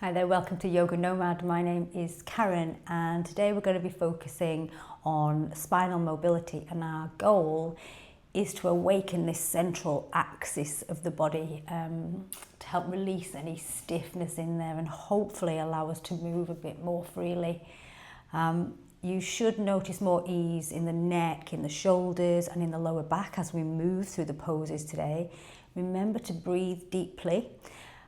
Hi there, welcome to Yoga Nomad. My name is Karen and today we're going to be focusing on spinal mobility, and our goal is to awaken this central axis of the body to help release any stiffness in there and hopefully allow us to move a bit more freely. You should notice more ease in the neck, in the shoulders and in the lower back as we move through the poses today. Remember to breathe deeply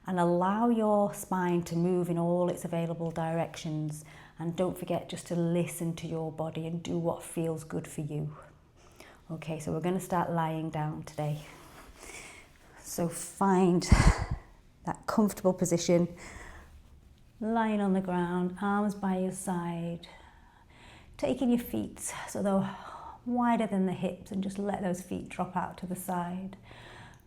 and allow your spine to move in all its available directions, and don't forget just to listen to your body and do what feels good for you. Okay, so we're going to start lying down today. So find that comfortable position, lying on the ground, arms by your side, taking your feet so they're wider than the hips, and just let those feet drop out to the side.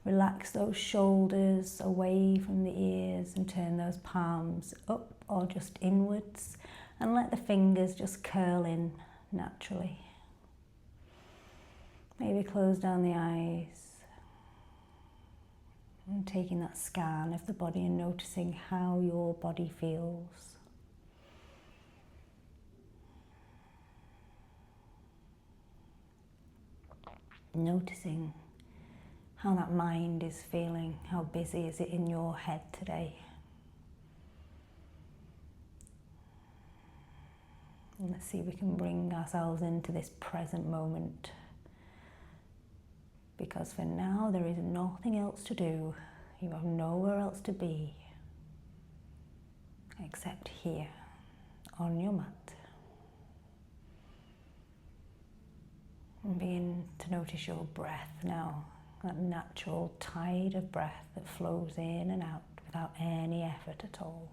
Relax those shoulders away from the ears and turn those palms up or just inwards, and let the fingers just curl in naturally. Maybe close down the eyes and taking that scan of the body and noticing how your body feels. Noticing how that mind is feeling. How busy is it in your head today? And let's see if we can bring ourselves into this present moment, because for now there is nothing else to do. You have nowhere else to be except here on your mat. And begin to notice your breath now. That natural tide of breath that flows in and out without any effort at all.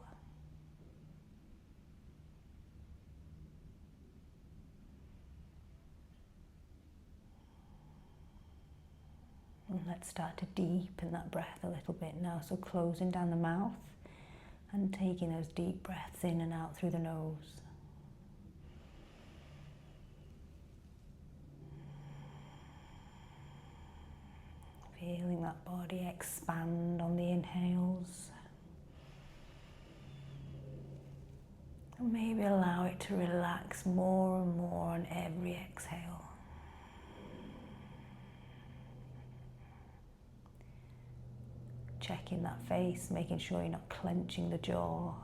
And let's start to deepen that breath a little bit now. So closing down the mouth and taking those deep breaths in and out through the nose. Feeling that body expand on the inhales. And maybe allow it to relax more and more on every exhale. Checking that face, making sure you're not clenching the jaw.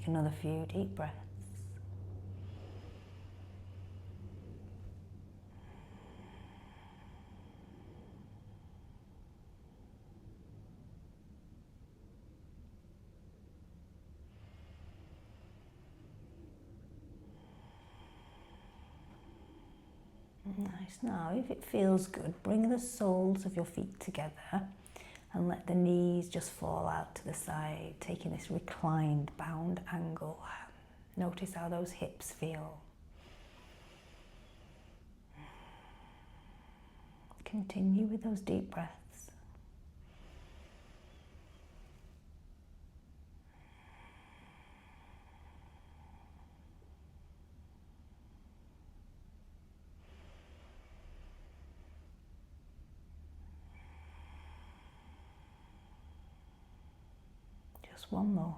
Another few deep breaths. Nice. Now, if it feels good, bring the soles of your feet together and let the knees just fall out to the side, taking this reclined, bound angle. Notice how those hips feel. Continue with those deep breaths. Just one more.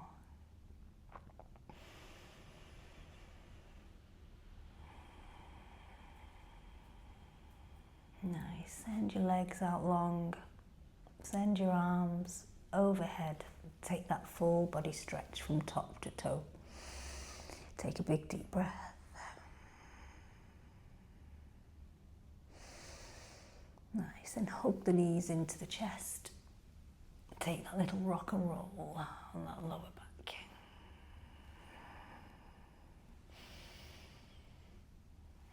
Nice. Send your legs out long. Send your arms overhead. Take that full body stretch from top to toe. Take a big deep breath. Nice. And hug the knees into the chest. Take that little rock and roll on that lower back.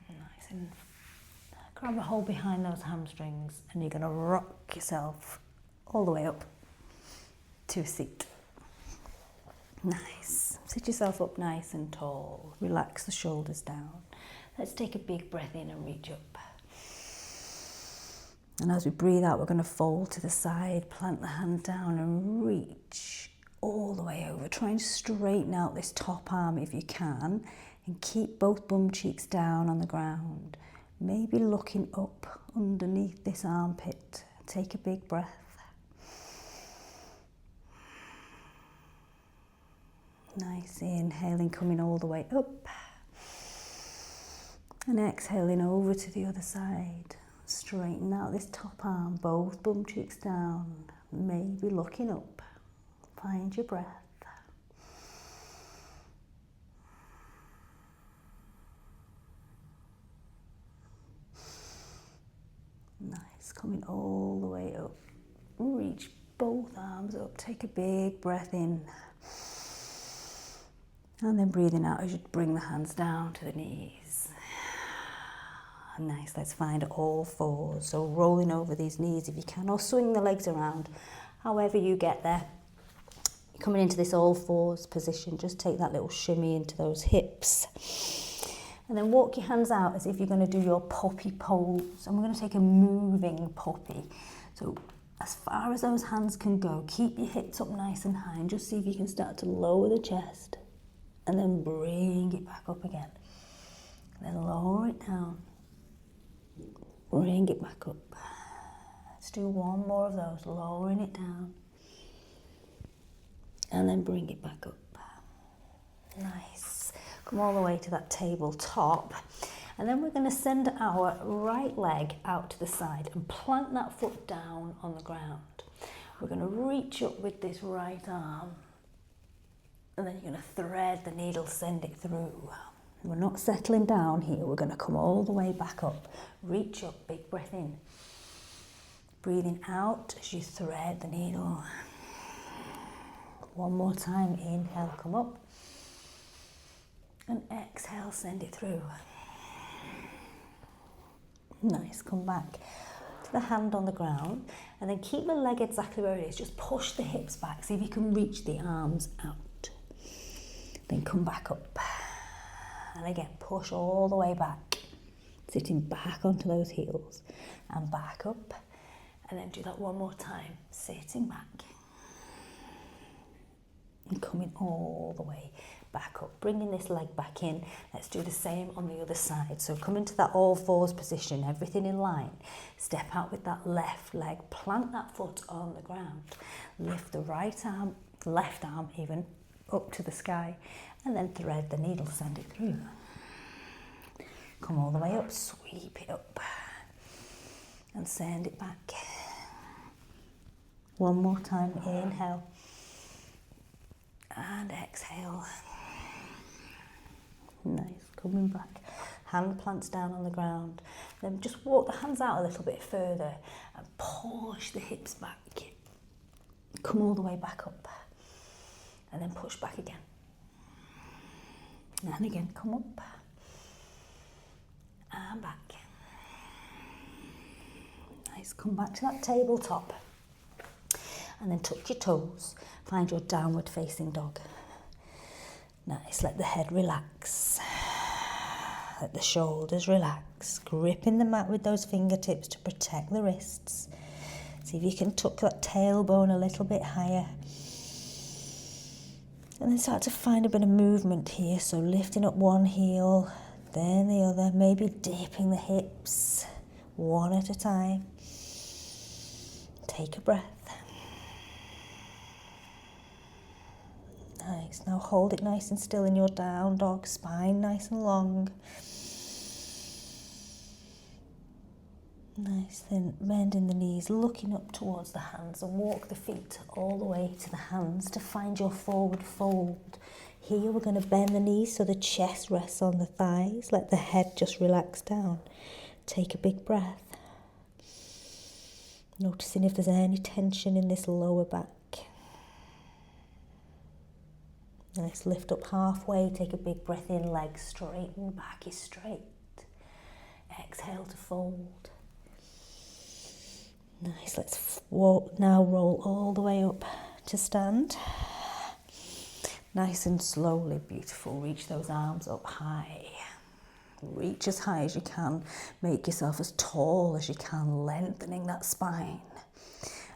Nice, and grab a hold behind those hamstrings, and you're going to rock yourself all the way up to a seat. Nice. Sit yourself up nice and tall. Relax the shoulders down. Let's take a big breath in and reach up. And as we breathe out, we're going to fold to the side, plant the hand down and reach all the way over. Try and straighten out this top arm if you can. And keep both bum cheeks down on the ground, maybe looking up underneath this armpit. Take a big breath. Nice, inhaling, coming all the way up. And exhaling over to the other side. Straighten out this top arm, both bum cheeks down, maybe looking up. Find your breath. Nice, coming all the way up. Reach both arms up, take a big breath in. And then breathing out as you bring the hands down to the knees. Nice, let's find all fours. So rolling over these knees if you can, or swing the legs around, however you get there. Coming into this all fours position, just take that little shimmy into those hips. And then walk your hands out as if you're going to do your poppy pose. And we're going to take a moving poppy. So as far as those hands can go, keep your hips up nice and high, and just see if you can start to lower the chest. And then bring it back up again. And then lower it down. Bring it back up. Let's do one more of those, lowering it down. And then bring it back up. Nice. Come all the way to that tabletop. And then we're going to send our right leg out to the side and plant that foot down on the ground. We're going to reach up with this right arm. And then you're going to thread the needle, send it through. We're not settling down here. We're going to come all the way back up. Reach up, big breath in. Breathing out as you thread the needle. One more time, inhale, come up. And exhale, send it through. Nice, come back to the hand on the ground. And then keep the leg exactly where it is. Just push the hips back. See if you can reach the arms out. Then come back up. And again, push all the way back. Sitting back onto those heels. And back up. And then do that one more time. Sitting back. And coming all the way back up. Bringing this leg back in. Let's do the same on the other side. So come into that all fours position. Everything in line. Step out with that left leg. Plant that foot on the ground. Lift the right arm, left arm even, up to the sky. And then thread the needle, send it through. Come all the way up, sweep it up. And send it back. One more time, inhale. And exhale. Nice, coming back. Hand plants down on the ground. Then just walk the hands out a little bit further and push the hips back. Come all the way back up. And then push back again. And again, come up. And back. Nice, come back to that tabletop. And then tuck your toes. Find your downward facing dog. Nice, let the head relax. Let the shoulders relax. Gripping the mat with those fingertips to protect the wrists. See if you can tuck that tailbone a little bit higher. And then start to find a bit of movement here. So lifting up one heel, then the other. Maybe dipping the hips one at a time. Take a breath. Nice. Now hold it nice and still in your down dog. Spine nice and long. Nice, then bending the knees, looking up towards the hands, and walk the feet all the way to the hands to find your forward fold. Here we're going to bend the knees so the chest rests on the thighs. Let the head just relax down. Take a big breath. Noticing if there's any tension in this lower back. Nice, lift up halfway, take a big breath in, legs straighten, back is straight. Exhale to fold. Nice, let's now roll all the way up to stand. Nice and slowly, beautiful. Reach those arms up high. Reach as high as you can. Make yourself as tall as you can, lengthening that spine.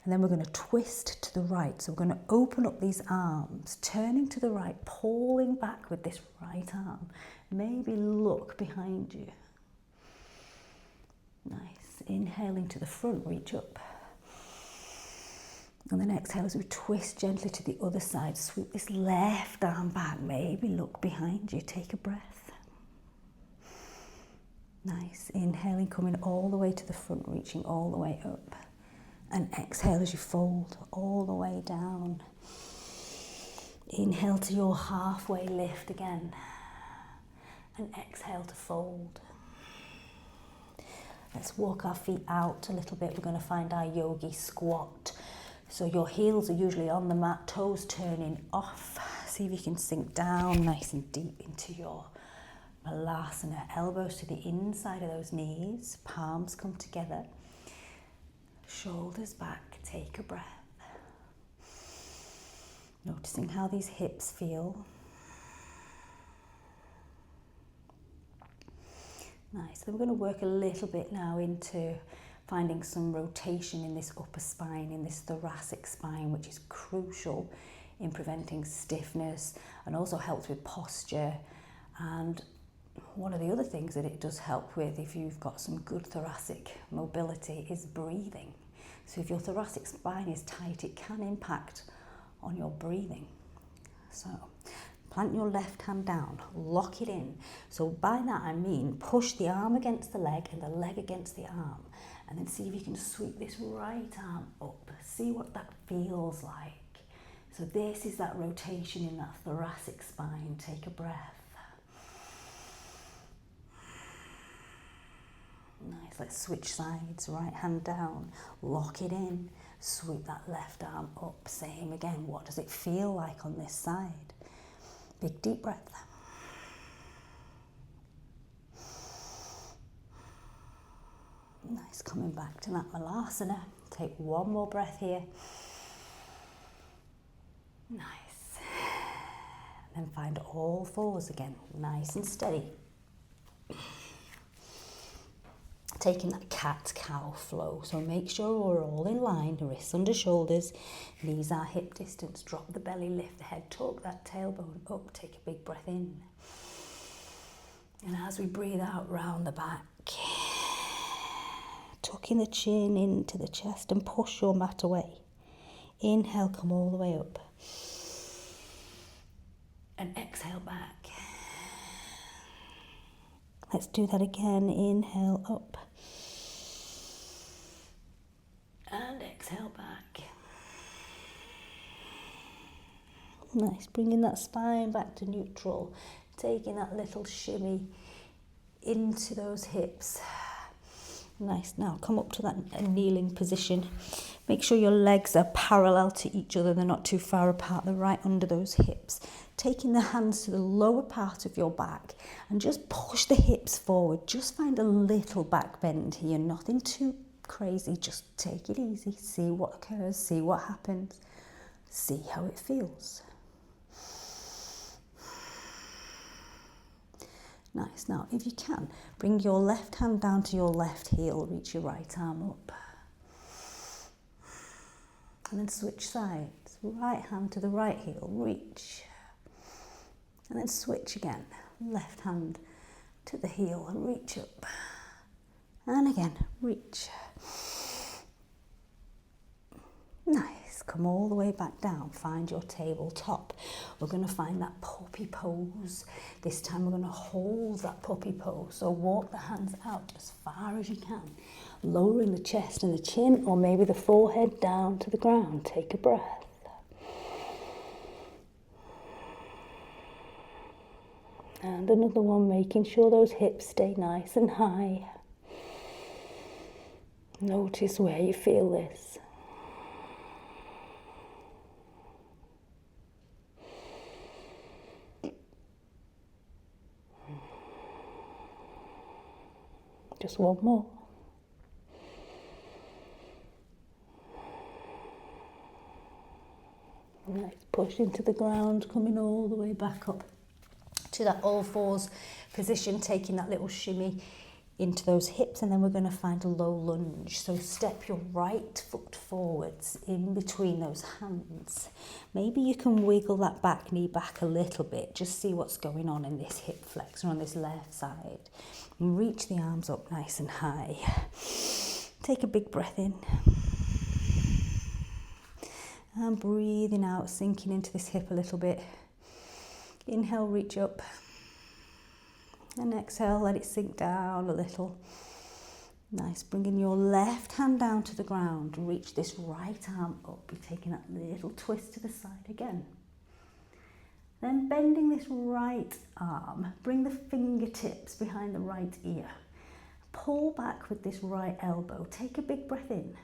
And then we're going to twist to the right. So we're going to open up these arms, turning to the right, pulling back with this right arm, Maybe look behind you. Nice. Inhaling to the front, reach up. And then exhale as we twist gently to the other side. Sweep this left arm back. Maybe look behind you. Take a breath. Nice. Inhaling, coming all the way to the front, reaching all the way up. And exhale as you fold all the way down. Inhale to your halfway lift again. And exhale to fold. Let's walk our feet out a little bit. We're going to find our yogi squat. So your heels are usually on the mat, toes turning off. See if you can sink down nice and deep into your malasana. Elbows to the inside of those knees, palms come together. Shoulders back, take a breath. Noticing how these hips feel. Nice. Then we're going to work a little bit now into finding some rotation in this upper spine, in this thoracic spine, which is crucial in preventing stiffness and also helps with posture. And one of the other things that it does help with, if you've got some good thoracic mobility, is breathing. So if your thoracic spine is tight, it can impact on your breathing. So plant your left hand down, lock it in. So by that I mean push the arm against the leg and the leg against the arm. And then see if you can sweep this right arm up. See what that feels like. So this is that rotation in that thoracic spine. Take a breath. Nice, let's switch sides. Right hand down, lock it in. Sweep that left arm up. Same again, what does it feel like on this side? Big deep breath. Nice, coming back to that malasana. Take one more breath here. Nice. And then find all fours again, nice and steady. Taking that cat-cow flow. So make sure we're all in line, wrists under shoulders, knees are hip distance, drop the belly, lift the head, tuck that tailbone up, take a big breath in. And as we breathe out, round the back. Tucking the chin into the chest and push your mat away. Inhale, come all the way up. And exhale back. Let's do that again. Inhale up. And exhale back. Nice, bringing that spine back to neutral. Taking that little shimmy into those hips. Nice, now come up to that kneeling position. Make sure your legs are parallel to each other, they're not too far apart, they're right under those hips. Taking the hands to the lower part of your back and just push the hips forward. Just find a little back bend here, nothing too crazy, just take it easy, see what occurs, see what happens, see how it feels. Nice. Now, if you can, bring your left hand down to your left heel, reach your right arm up. And then switch sides. Right hand to the right heel, reach. And then switch again. Left hand to the heel and reach up. And again, reach. Nice. Come all the way back down. Find your tabletop. We're going to find that puppy pose. This time we're going to hold that puppy pose. So walk the hands out as far as you can. Lowering the chest and the chin, or maybe the forehead down to the ground. Take a breath. And another one, making sure those hips stay nice and high. Notice where you feel this. Just one more. Nice, push into the ground, coming all the way back up to that all fours position, taking that little shimmy into those hips, and then we're going to find a low lunge. So step your right foot forwards in between those hands. Maybe you can wiggle that back knee back a little bit, just see what's going on in this hip flexor on this left side. And reach the arms up nice and high. Take a big breath in. And breathing out, sinking into this hip a little bit. Inhale, reach up. And exhale, let it sink down a little. Nice, bringing your left hand down to the ground. Reach this right arm up. You're taking that little twist to the side again. Then bending this right arm, bring the fingertips behind the right ear. Pull back with this right elbow. Take a big breath in.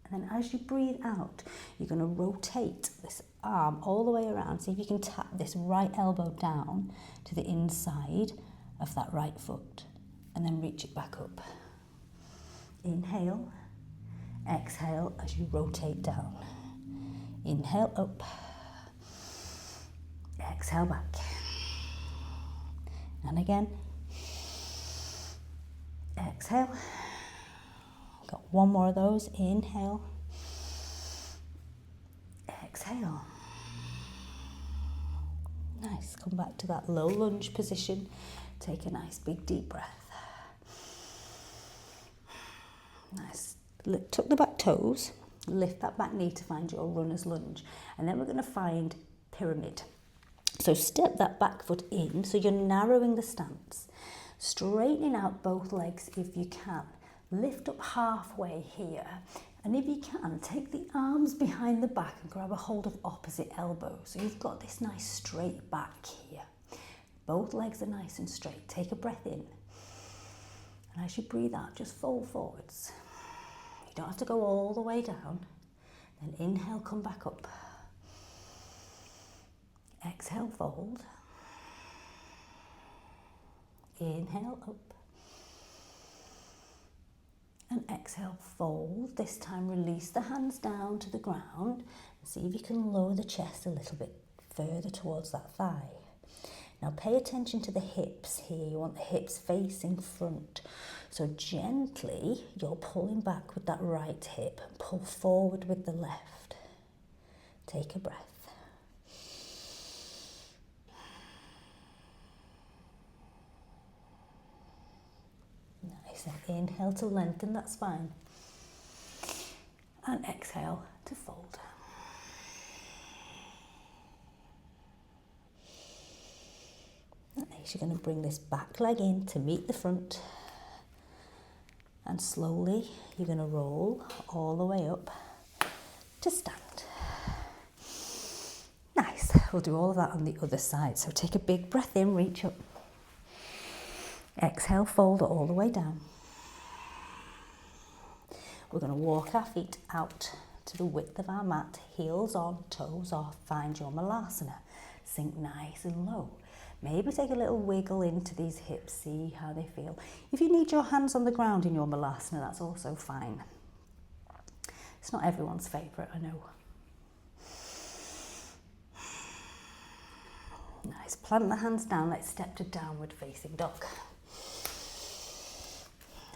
And then as you breathe out, you're going to rotate this arm all the way around. See if you can tap this right elbow down to the inside of that right foot. And then reach it back up. Inhale. Exhale as you rotate down. Inhale up. Exhale back. And again. Exhale. Got one more of those. Inhale. Exhale. Nice. Come back to that low lunge position. Take a nice big deep breath. Nice. Tuck the back toes. Lift that back knee to find your runner's lunge. And then we're going to find pyramid. So step that back foot in so you're narrowing the stance. Straightening out both legs if you can. Lift up halfway here. And if you can, take the arms behind the back and grab a hold of opposite elbows. So you've got this nice straight back here. Both legs are nice and straight. Take a breath in. And as you breathe out, just fold forwards. You don't have to go all the way down. Then inhale, come back up. Exhale, fold. Inhale, up. And exhale, fold. This time release the hands down to the ground. And see if you can lower the chest a little bit further towards that thigh. Now pay attention to the hips here. You want the hips facing front. So gently, you're pulling back with that right hip. And pull forward with the left. Take a breath. Nice. And inhale to lengthen that spine. And exhale to fold. Nice. You're going to bring this back leg in to meet the front. And slowly, you're going to roll all the way up to stand. Nice. We'll do all of that on the other side. So take a big breath in, reach up. Exhale, fold all the way down. We're going to walk our feet out to the width of our mat, heels on, toes off, find your malasana. Sink nice and low. Maybe take a little wiggle into these hips, see how they feel. If you need your hands on the ground in your malasana, that's also fine. It's not everyone's favourite, I know. Nice, plant the hands down, let's step to downward facing dog.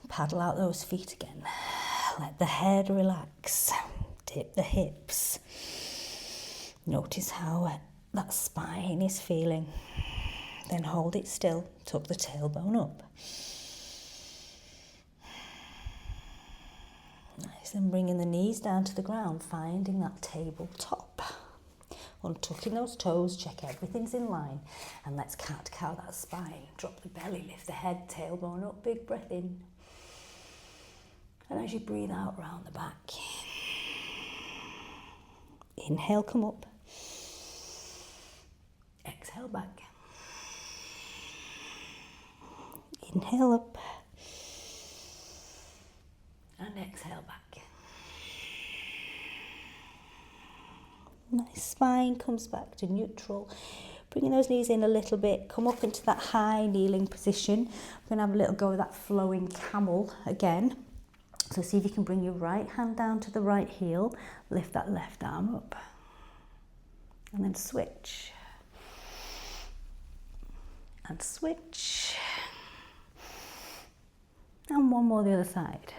Paddle out those feet again. Let the head relax. Dip the hips. Notice how that spine is feeling. Then hold it still. Tuck the tailbone up. Nice, and bringing the knees down to the ground, finding that tabletop. Untucking those toes, check everything's in line. And let's cat-cow that spine. Drop the belly, lift the head, tailbone up, big breath in. And as you breathe out round the back. Inhale, come up. Exhale, back. Inhale up. And exhale back. Nice, spine comes back to neutral. Bringing those knees in a little bit. Come up into that high kneeling position. We're going to have a little go of that flowing camel again. So see if you can bring your right hand down to the right heel. Lift that left arm up. And then switch. And switch. and one more the other side.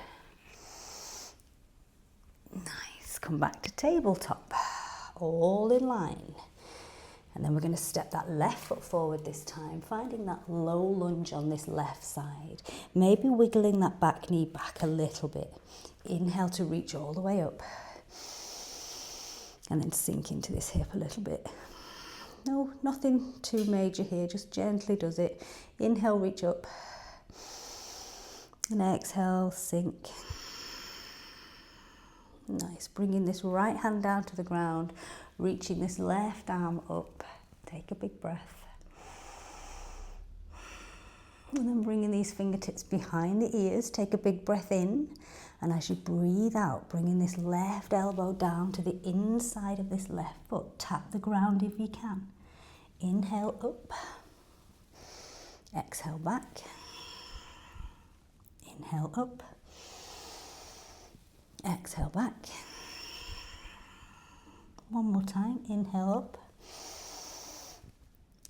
Nice, come back to tabletop, all in line. And then we're going to step that left foot forward this time, finding that low lunge on this left side. Maybe wiggling that back knee back a little bit. Inhale to reach all the way up. And then sink into this hip a little bit. No, nothing too major here, just gently does it. Inhale, reach up. And exhale, sink. Nice, bringing this right hand down to the ground, reaching this left arm up. Take a big breath. And then bringing these fingertips behind the ears, take a big breath in. And as you breathe out, bringing this left elbow down to the inside of this left foot. Tap the ground if you can. Inhale up. Exhale back. Inhale up. Exhale back. One more time. Inhale up.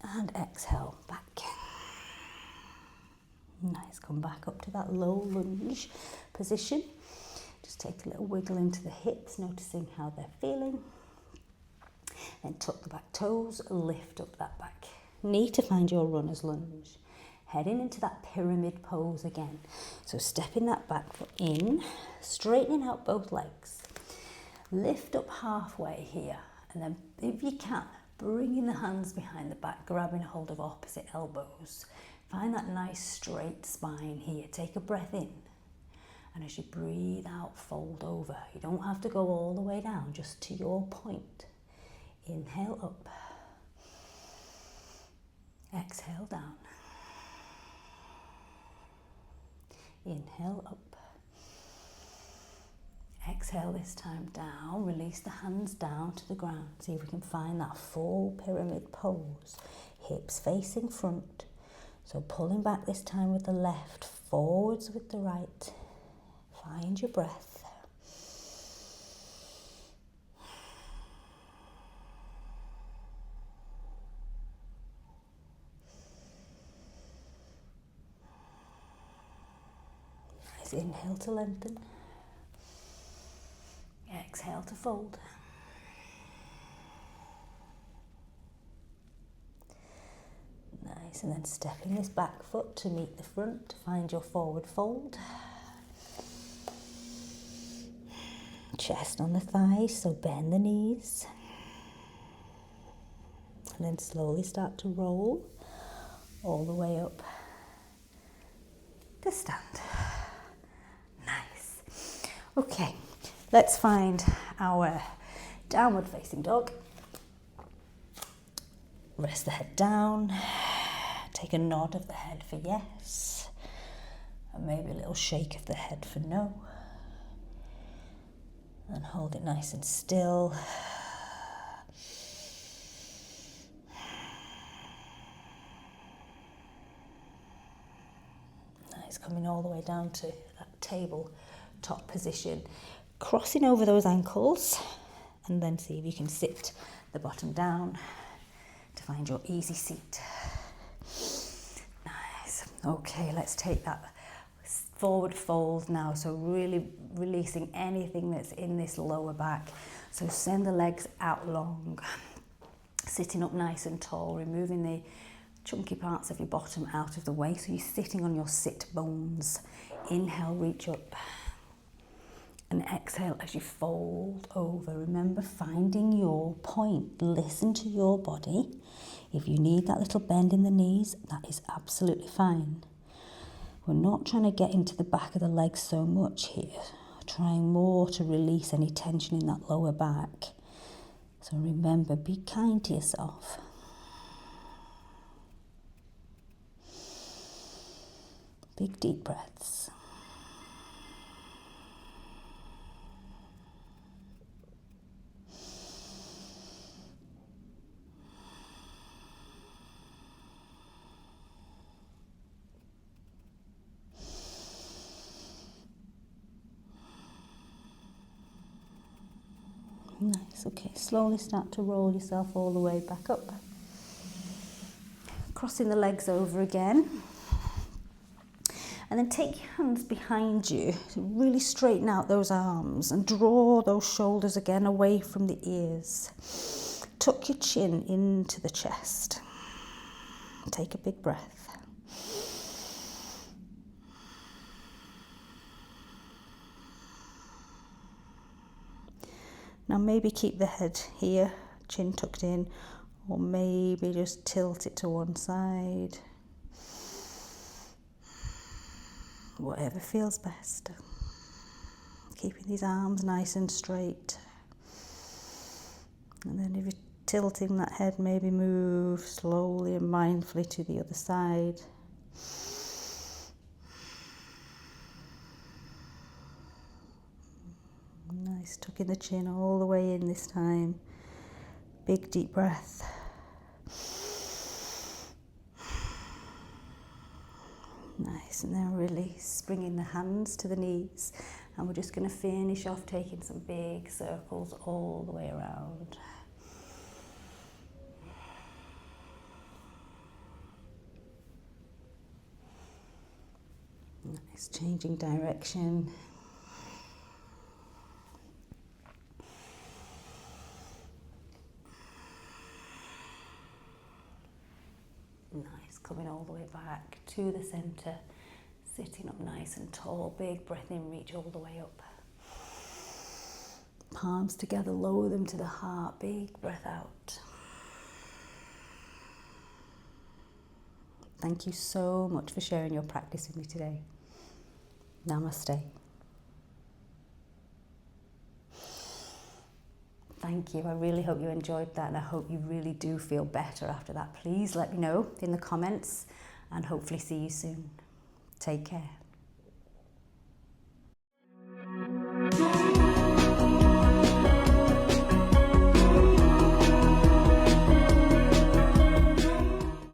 And exhale back. Nice. Come back up to that low lunge position. Just take a little wiggle into the hips, noticing how they're feeling. Then tuck the back toes, lift up that back knee to find your runner's lunge. Heading into that pyramid pose again. So stepping that back foot in, straightening out both legs. Lift up halfway here, and then if you can, bringing the hands behind the back, grabbing a hold of opposite elbows. Find that nice straight spine here. Take a breath in. And as you breathe out, fold over. You don't have to go all the way down, just to your point. Inhale up. Exhale down. Inhale up. Exhale this time down. Release the hands down to the ground. See if we can find that full pyramid pose. Hips facing front. So pulling back this time with the left, forwards with the right. Find your breath. Nice. Inhale to lengthen. Exhale to fold. Nice. And then stepping this back foot to meet the front to find your forward fold. Chest on the thighs, so bend the knees. And then slowly start to roll all the way up to stand. Nice. Okay, let's find our downward facing dog. Rest the head down. Take a nod of the head for yes. And maybe a little shake of the head for no. And hold it nice and still. Nice, coming all the way down to that table top position. Crossing over those ankles, and then see if you can sit the bottom down to find your easy seat. Nice. Okay, let's take that forward fold now, so really releasing anything that's in this lower back. So send the legs out long, sitting up nice and tall, removing the chunky parts of your bottom out of the way, so you're sitting on your sit bones. Inhale, reach up, and exhale as you fold over. Remember, finding your point. Listen to your body. If you need that little bend in the knees, that is absolutely fine. We're not trying to get into the back of the legs so much here. We're trying more to release any tension in that lower back. So remember, be kind to yourself. Big deep breaths. Nice, okay, slowly start to roll yourself all the way back up. Crossing the legs over again. And then take your hands behind you, really straighten out those arms and draw those shoulders again away from the ears. Tuck your chin into the chest. Take a big breath. Now maybe keep the head here, chin tucked in, or maybe just tilt it to one side. Whatever feels best. Keeping these arms nice and straight. And then if you're tilting that head, maybe move slowly and mindfully to the other side. Nice, tucking the chin all the way in this time. Big deep breath. Nice, and then release, bringing the hands to the knees. And we're just going to finish off taking some big circles all the way around. Nice, changing direction. Nice, coming all the way back to the centre, sitting up nice and tall, big breath in, reach all the way up. Palms together, lower them to the heart, big breath out. Thank you so much for sharing your practice with me today. Namaste. Thank you. I really hope you enjoyed that, and I hope you really do feel better after that. Please let me know in the comments, and hopefully see you soon. Take care.